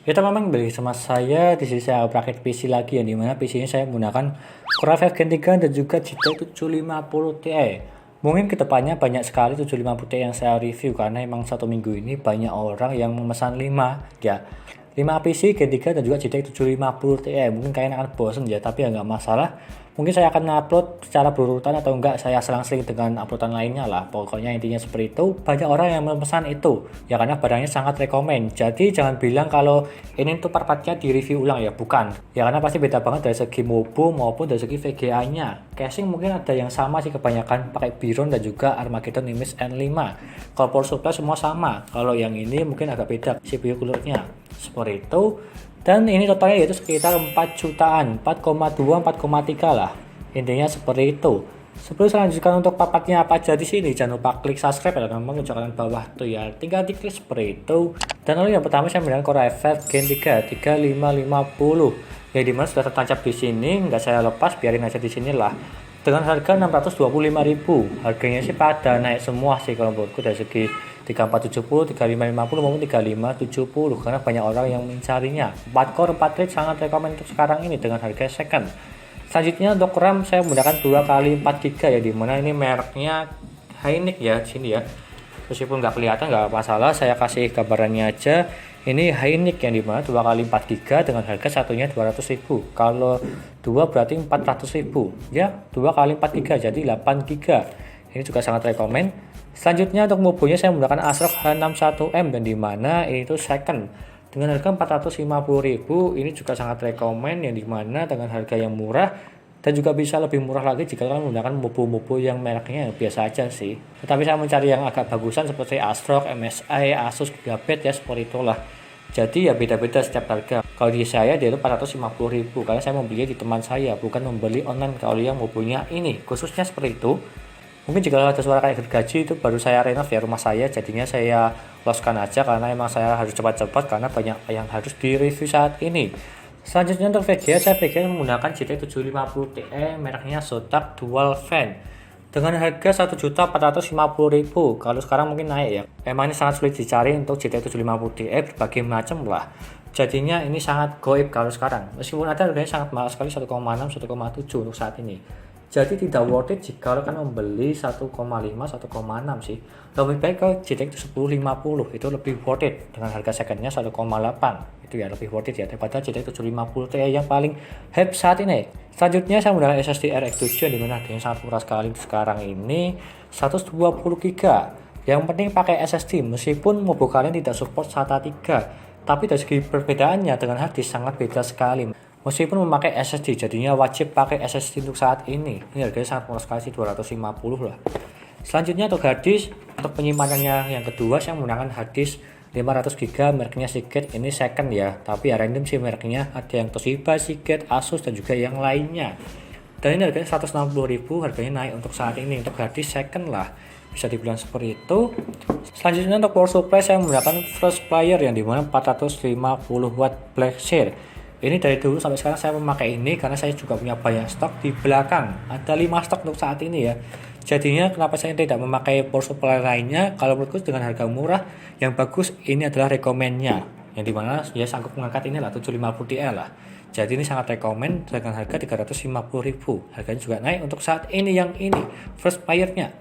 Kita memang beli sama saya di sini saya praktek PC lagi yang dimana PC ini saya menggunakan Core i5 Gen 3 dan juga GTX 750 Ti. Mungkin kedepannya banyak sekali 750 Ti yang saya review karena emang satu minggu ini banyak orang yang memesan 5 ya. 5 PC Gen 3 dan juga GTX 750 Ti. Mungkin kalian akan bosan ya, tapi ya nggak masalah. Mungkin saya akan upload secara berurutan atau enggak saya selang-seling dengan uploadan lainnya lah. Pokoknya intinya seperti itu. Banyak orang yang memesan itu ya karena barangnya sangat rekomen. Jadi jangan bilang kalau ini tuh part-partnya di review ulang ya, bukan. Ya karena pasti beda banget dari segi MOBO maupun dari segi VGA-nya. Casing mungkin ada yang sama sih, kebanyakan pakai Biron dan juga Armageddon Nimbus N5. Kalau power supply semua sama. Kalau yang ini mungkin agak beda CPU coolernya. Seperti itu. Dan ini totalnya yaitu sekitar 4 jutaan, 4,2, 4,3 lah. Intinya seperti itu. Sebelum saya lanjutkan untuk papatnya apa aja di sini, jangan lupa klik subscribe dan memang kanan bawah tuh ya. Tinggal diklik seperti itu. Dan lalu yang pertama saya menggunakan Core i5 Gen 3 3550. Ya dimana sudah tertancap di sini, nggak saya lepas, biarin aja di sini lah. Dengan harga 625.000. Harganya sih pada naik semua sih kalau menurutku dari segi 3470, 3550 maupun 3570 karena banyak orang yang mencarinya. 4 core 4 thread sangat rekomend untuk sekarang ini dengan harga second. Selanjutnya untuk RAM saya menggunakan 2x4 GB ya, dimana ini mereknya Hynix ya di sini ya. Meskipun nggak kelihatan nggak masalah, saya kasih gambarannya aja. Ini Hynix yang dimana 2x4 GB dengan harga satunya 200.000. Kalau 2 berarti 400.000 ya, 2x4 GB jadi 8 GB. Ini juga sangat rekomend. Selanjutnya untuk mobonya saya menggunakan ASRock H61M dan dimana ini tuh second dengan harga 450.000. Ini juga sangat rekomend yang dimana dengan harga yang murah dan juga bisa lebih murah lagi jika kalian menggunakan mobo-mobo yang mereknya biasa aja sih. Tetapi saya mencari yang agak bagusan seperti ASRock, MSI, Asus, Gigabyte ya seperti itulah. Jadi ya beda-beda setiap harga. Kalau di saya dia itu 450.000 karena saya membeli di teman saya, bukan membeli online kalau yang mobonya ini. Khususnya seperti itu. Mungkin jika ada suara kayak gergaji itu baru saya renov ya rumah saya, jadinya saya loskan aja karena emang saya harus cepat-cepat karena banyak yang harus direview saat ini. Selanjutnya untuk VGA saya menggunakan GTX 750 Ti mereknya Zotac Dual Fan dengan harga 1.450.000. Kalau sekarang mungkin naik ya. Emang ini sangat sulit dicari untuk GTX 750 Ti berbagai macam lah. Jadinya ini sangat goib kalau sekarang. Meskipun ada harganya sangat mahal sekali 1,6 1,7 untuk saat ini. Jadi tidak worth it jika kalian membeli 1,5 1,6 sih. Lebih baik ke GTX 1050 itu lebih worth it dengan harga secondnya 1,8. Itu ya lebih worth it ya daripada GTX 750 Ti yang paling hype saat ini. Selanjutnya saya menggunakan SSD RX 7 yang dimana harganya sangat murah sekali sekarang ini 120 GB. Yang penting pakai SSD meskipun mobil kalian tidak support SATA 3. Tapi dari segi perbedaannya dengan harddisk sangat beda sekali. Meskipun memakai SSD, jadinya wajib pakai SSD untuk saat ini. Ini harganya sangat murah sekali sih, 250 lah. Selanjutnya untuk harddisk, untuk penyimpanannya yang kedua saya menggunakan harddisk 500 GB mereknya Seagate. Ini second ya, tapi ya random sih mereknya. Ada yang Toshiba, Seagate, Asus dan juga yang lainnya. Dan ini harganya 160.000, harganya naik untuk saat ini. Untuk harddisk second lah, bisa dibilang seperti itu. Selanjutnya untuk power supply saya menggunakan flash player yang dimana 450 watt Blackshare. Ini dari dulu sampai sekarang saya memakai ini karena saya juga punya banyak stok di belakang. Ada 5 stok untuk saat ini ya. Jadinya kenapa saya tidak memakai power supply lainnya? Kalau menurutku dengan harga murah yang bagus ini adalah rekomennya. Yang dimana dia sanggup mengangkat ini lah 750 Ti lah. Jadi ini sangat rekomen dengan harga 350.000. Harganya juga naik untuk saat ini yang ini first player-nya.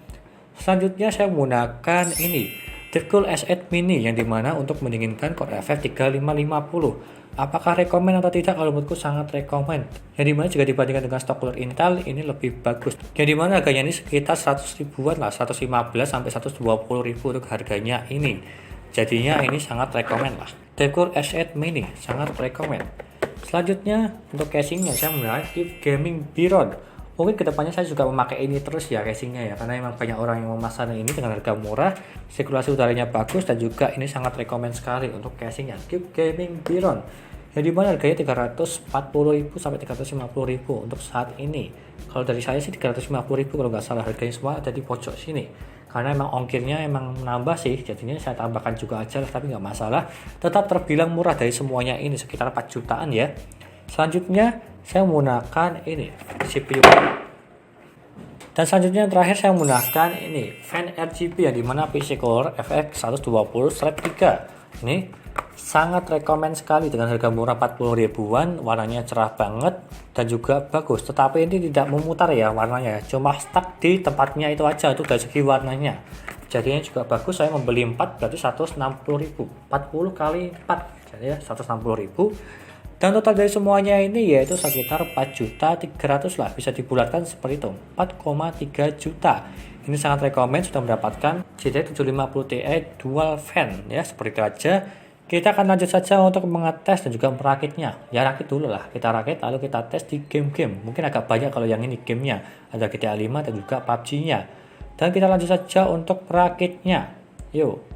Selanjutnya saya menggunakan ini Deadcool S8 Mini yang dimana untuk mendinginkan Core i5 3550. Apakah rekomen atau tidak? Kalau menurutku sangat rekomen. Yang dimana jika dibandingkan dengan stok cooler Intel ini lebih bagus. Yang dimana harganya ini sekitar 100 ribuan lah, 115 sampai 120 ribu untuk harganya ini. Jadinya ini sangat rekomen lah. Deadcool S8 Mini sangat rekomen. Selanjutnya untuk casingnya saya menggunakan Keep Gaming Biron. Mungkin kedepannya saya juga memakai ini terus ya casingnya ya, karena memang banyak orang yang memasang ini dengan harga murah, sirkulasi udaranya bagus dan juga ini sangat rekomen sekali untuk casingnya Keep Gaming Biron. Yang dimana harganya 340.000 sampai 350.000 untuk saat ini. Kalau dari saya sih 350.000 kalau nggak salah, harganya semua ada di pojok sini. Karena emang ongkirnya emang menambah sih, jadinya saya tambahkan juga aja tapi nggak masalah. Tetap terbilang murah dari semuanya ini sekitar 4 jutaan ya. Selanjutnya saya menggunakan ini CPU. Dan selanjutnya yang terakhir saya menggunakan ini fan RGB yang dimana PC Core FX 120/3. Ini sangat rekomen sekali dengan harga murah 40 ribuan, warnanya cerah banget dan juga bagus. Tetapi ini tidak memutar ya warnanya, cuma stuck di tempatnya itu aja tuh dari segi warnanya. Jadinya juga bagus, saya membeli 4 berarti 160.000. 40 kali 4 jadi ya 160.000. Dan total dari semuanya ini yaitu sekitar 4.300.000 lah, bisa dibulatkan seperti itu, 4,3 juta. Ini sangat rekomen, sudah mendapatkan GTX 750 Ti dual fan ya, seperti itu aja. Kita akan lanjut saja untuk mengetes dan juga merakitnya. Ya rakit dulu lah, kita rakit lalu kita tes di game-game. Mungkin agak banyak kalau yang ini gamenya, ada GTA 5 dan juga PUBG-nya. Dan kita lanjut saja untuk merakitnya. Yuk.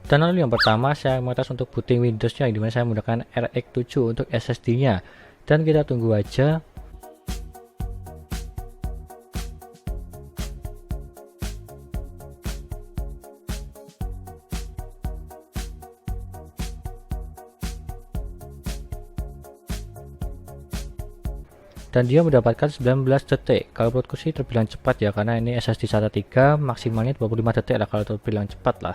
Dan lalu yang pertama saya mengetes untuk booting Windows-nya, dimana saya menggunakan RX 7 untuk SSD-nya. Dan kita tunggu aja. Dan dia mendapatkan 19 detik. Kalau menurutku sih terbilang cepat ya, karena ini SSD SATA 3 maksimalnya 25 detik lah kalau terbilang cepat lah.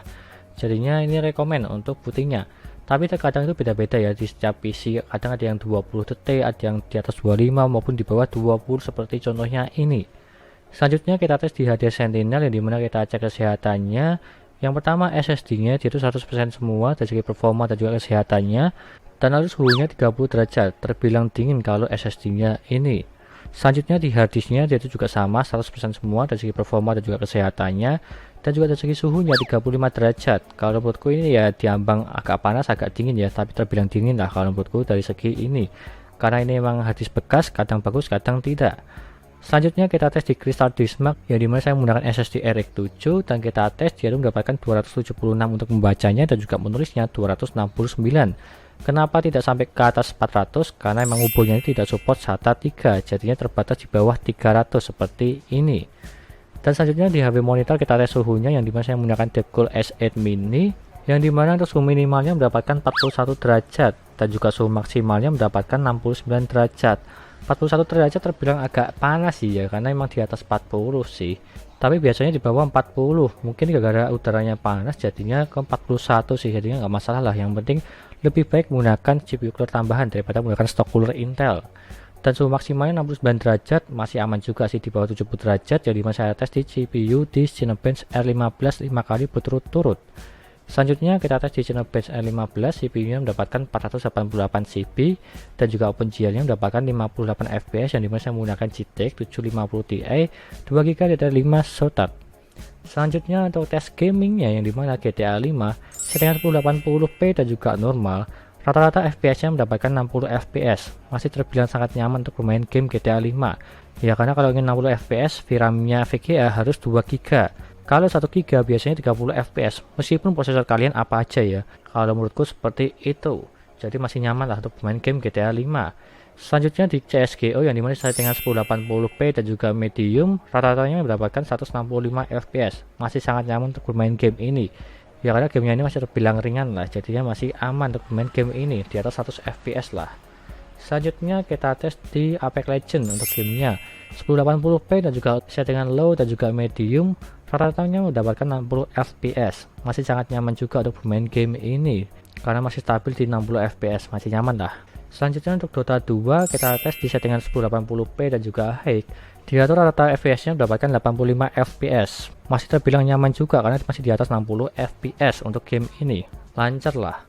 Jadinya ini rekomen untuk bootingnya. Tapi terkadang itu beda-beda ya di setiap PC. Kadang ada yang 20 detik, ada yang di atas 25 maupun di bawah 20 seperti contohnya ini. Selanjutnya kita tes di HD Sentinel yang dimana kita cek kesehatannya. Yang pertama SSD-nya itu 100% semua dari segi performa dan juga kesehatannya. Dan lalu suhunya 30 derajat, terbilang dingin kalau SSD-nya ini. Selanjutnya di harddisknya dia itu juga sama 100% semua dari segi performa dan juga kesehatannya. Dan juga dari segi suhunya 35 derajat. Kalau menurutku ini ya diambang agak panas agak dingin ya, tapi terbilang dingin lah kalau menurutku dari segi ini, karena ini memang harddisk bekas, kadang bagus kadang tidak. Selanjutnya kita tes di Crystal Disk Mark, ya dimana saya menggunakan SSD RX 7 dan kita tes dia itu mendapatkan 276 untuk membacanya dan juga menulisnya 269. Kenapa tidak sampai ke atas 400? Karena memang hubungannya tidak support SATA 3, jadinya terbatas di bawah 300 seperti ini. Dan selanjutnya di HP monitor kita tes suhunya, yang dimana saya menggunakan Deepcool S8 mini, yang dimana untuk suhu minimalnya mendapatkan 41 derajat dan juga suhu maksimalnya mendapatkan 69 derajat. 41 derajat terbilang agak panas sih ya, karena memang di atas 40 sih, tapi biasanya di bawah 40. Mungkin gara-gara udaranya panas jadinya ke 41 sih, jadinya nggak masalah lah. Yang penting lebih baik menggunakan CPU cooler tambahan daripada menggunakan stok cooler Intel. Dan suhu maksimalnya 69 derajat, masih aman juga sih di bawah 70 derajat. Jadi saya tes di CPU di Cinebench R15 5 kali berturut-turut. Selanjutnya kita tes di Cinebench R15, CPU-nya mendapatkan 488 CP dan juga OpenGL-nya mendapatkan 58 FPS, yang dimana saya menggunakan GTX 750 Ti 2GB dari 5 SOTAT. Selanjutnya untuk tes gamingnya, yang dimana GTA 5 settingan 1080p dan juga normal. Rata-rata FPS-nya mendapatkan 60 FPS, masih terbilang sangat nyaman untuk bermain game GTA 5. Ya karena kalau ingin 60 FPS, VRAM-nya VGA harus 2 GB. Kalau 1 GB biasanya 30 FPS, meskipun prosesor kalian apa aja ya. Kalau menurutku seperti itu. Jadi masih nyaman lah untuk bermain game GTA 5. Selanjutnya di CSGO, yang dimana settingan 1080p dan juga medium, rata-ratanya mendapatkan 165 FPS, masih sangat nyaman untuk bermain game ini. Ya karena gamenya ini masih terbilang ringan lah, jadinya masih aman untuk main game ini di atas 100 fps lah. Selanjutnya kita tes di Apex Legends untuk gamenya 1080p dan juga settingan low dan juga medium, rata-ratanya mendapatkan 60 fps, masih sangat nyaman juga untuk bermain game ini karena masih stabil di 60 fps, masih nyaman lah. Selanjutnya untuk Dota 2 kita tes di settingan 1080p dan juga high. Dia rata FPS-nya mendapatkan 85 FPS, masih terbilang nyaman juga karena masih di atas 60 FPS untuk game ini, lancar lah.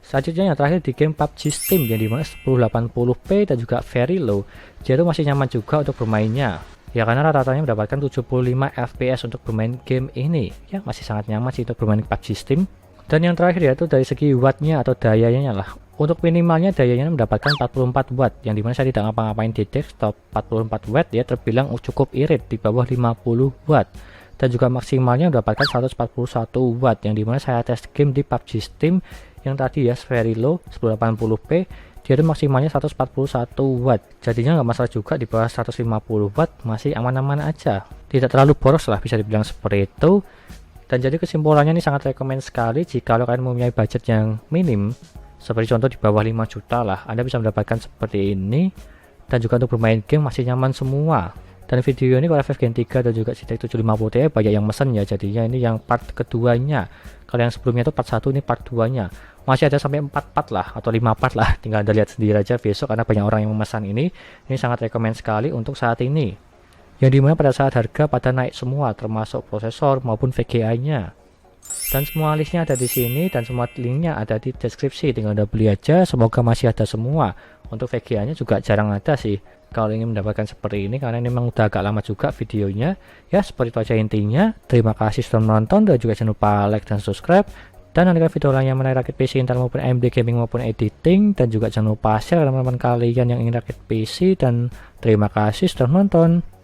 Selanjutnya yang terakhir di game PUBG Steam yang dimana 1080p dan juga very low, dia itu masih nyaman juga untuk bermainnya. Ya karena rata-ratanya mendapatkan 75 fps untuk bermain game ini. Ya masih sangat nyaman sih untuk bermain PUBG Steam. Dan yang terakhir yaitu dari segi wattnya atau dayanya lah. Untuk minimalnya dayanya mendapatkan 44 watt, yang dimana saya tidak ngapa-ngapain di desktop. 44 watt ya terbilang cukup irit di bawah 50 watt. Dan juga maksimalnya mendapatkan 141 watt, yang dimana saya tes game di PUBG Steam yang tadi ya very low 1080p, dia itu maksimalnya 141 watt. Jadinya nggak masalah juga di bawah 150 watt, masih aman-aman aja. Tidak terlalu boros lah bisa dibilang seperti itu. Dan jadi kesimpulannya ini sangat rekomend sekali jika kalian mempunyai budget yang minim, seperti contoh di bawah 5 juta lah, Anda bisa mendapatkan seperti ini. Dan juga untuk bermain game masih nyaman semua. Dan video ini Core i5 Gen 3 dan juga GTX 750 Ti banyak yang mesen ya, jadinya ini yang part keduanya. Kalau yang sebelumnya itu part 1, ini part 2 nya. Masih ada sampai 4 part lah atau 5 part lah, tinggal Anda lihat sendiri aja besok karena banyak orang yang memesan ini. Ini sangat rekomend sekali untuk saat ini, yang dimana pada saat harga pada naik semua, termasuk prosesor maupun VGA-nya. Dan semua listnya ada di sini dan semua linknya ada di deskripsi, tinggal Anda beli aja. Semoga masih ada semua. Untuk VGA-nya juga jarang ada sih kalau ingin mendapatkan seperti ini, karena ini memang udah agak lama juga videonya. Ya seperti itu aja intinya. Terima kasih sudah menonton dan juga jangan lupa like dan subscribe. Dan nantikan video lainnya mengenai rakit PC Intel maupun AMD gaming maupun editing. Dan juga jangan lupa share ke teman-teman kalian yang ingin rakit PC. Dan terima kasih sudah menonton.